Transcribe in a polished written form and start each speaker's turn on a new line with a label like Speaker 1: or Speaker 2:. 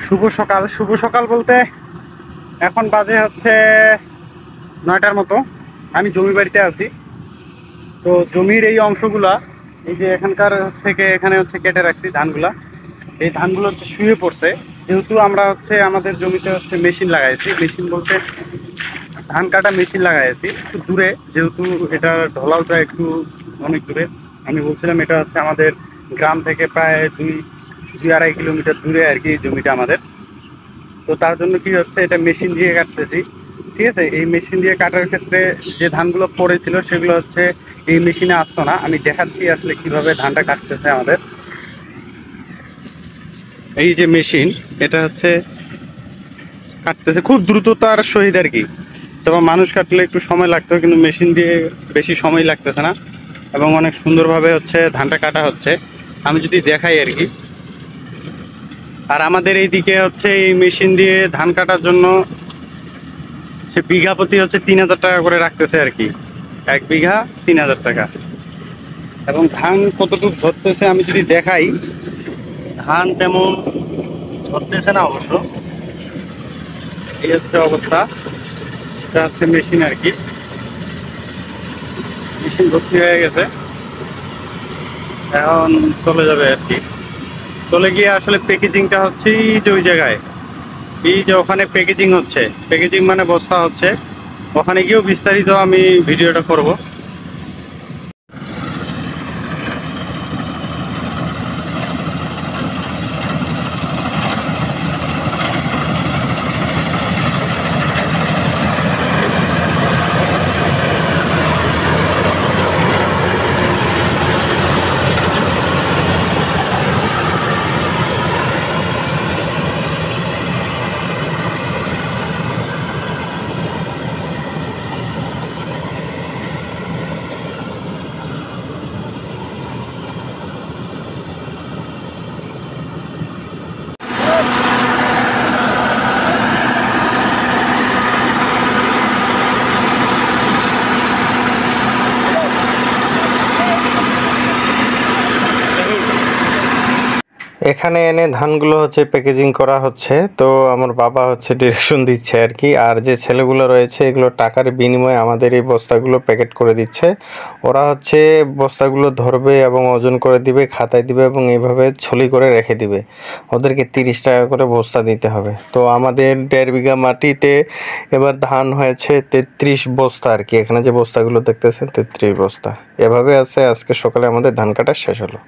Speaker 1: শুভ সকাল বলতে এখন বাজে হচ্ছে 9টার মতো। আমি জমি বাড়িতে আছি। তো জমির এই অংশগুলা, এই যে এখানকার থেকে এখানে হচ্ছে কেটে রাখছি ধানগুলা। এই ধানগুলো হচ্ছে শুয়ে পড়ছে, যেহেতু আমরা হচ্ছে আমাদের জমিতে হচ্ছে মেশিন লাগাইছি। মেশিন বলতে ধান কাটা মেশিন লাগাইছি একটু দূরে, যেহেতু এটা ঢলাওটা একটু অনেক দূরে। আমি বলছিলাম এটা হচ্ছে আমাদের গ্রাম থেকে প্রায় দুই দুই আড়াই কিলোমিটার দূরে আর কি জমিটা আমাদের। তো তার জন্য কি হচ্ছে, এটা মেশিন দিয়ে কাটতেছি। ঠিক আছে, এই মেশিন দিয়ে কাটার ক্ষেত্রে যে ধানগুলো পড়েছিল সেগুলো হচ্ছে এই মেশিনে আসতো না। আমি দেখাচ্ছি আসলে কিভাবে ধানটা কাটতেছে আমাদের। এই যে মেশিন, এটা হচ্ছে কাটতেছে খুব দ্রুততার সহিত আর কি। তবে মানুষ কাটলে একটু সময় লাগতো, কিন্তু মেশিন দিয়ে বেশি সময় লাগতেছে না এবং অনেক সুন্দরভাবে হচ্ছে ধানটা কাটা হচ্ছে। আমি যদি দেখাই আর কি। আর আমাদের এইদিকে হচ্ছে এই মেশিন দিয়ে ধান কাটার জন্য সে বিঘা প্রতি হচ্ছে 3,000 টাকা করে রাখতেছে আর কি। 1 বিঘা 3,000 টাকা। এবং ধান কতটুকু ঝরতেছে আমি যদি দেখাই, ধান তেমন ঝরতেছে না অবশ্য। এই হচ্ছে অবস্থা। এটা হচ্ছে মেশিন আর কি। মেশিন ভর্তি হয়ে গেছে, এখন চলে যাবে আর কি। চলে গিয়ে আসলে প্যাকেজিংটা হচ্ছে এই যে ওই জায়গায়, এই যে ওখানে প্যাকেজিং হচ্ছে। প্যাকেজিং মানে বস্তা হচ্ছে, ওখানে গিয়েও বিস্তারিত আমি ভিডিওটা করব।
Speaker 2: এখানে এনে ধানগুলো হচ্ছে প্যাকেজিং করা হচ্ছে। তো আমার বাবা হচ্ছে ডিরেকশন দিচ্ছে আর কি। আর যে ছেলেগুলো রয়েছে এগুলো টাকার বিনিময়ে আমাদের এই বস্তাগুলো প্যাকেট করে দিচ্ছে। ওরা হচ্ছে বস্তাগুলো ধরবে এবং ওজন করে দিবে, খাতায় দিবে এবং এইভাবে ছলি করে রেখে দিবে। ওদেরকে 30 টাকা করে বস্তা দিতে হবে। তো আমাদের 1.5 বিঘা মাটিতে এবার ধান হয়েছে 33 বস্তা আর কি। এখানে যে বস্তাগুলো দেখতেছেন 33 বস্তা। এভাবে আছে, আজকে সকালে আমাদের ধান কাটা শেষ হলো।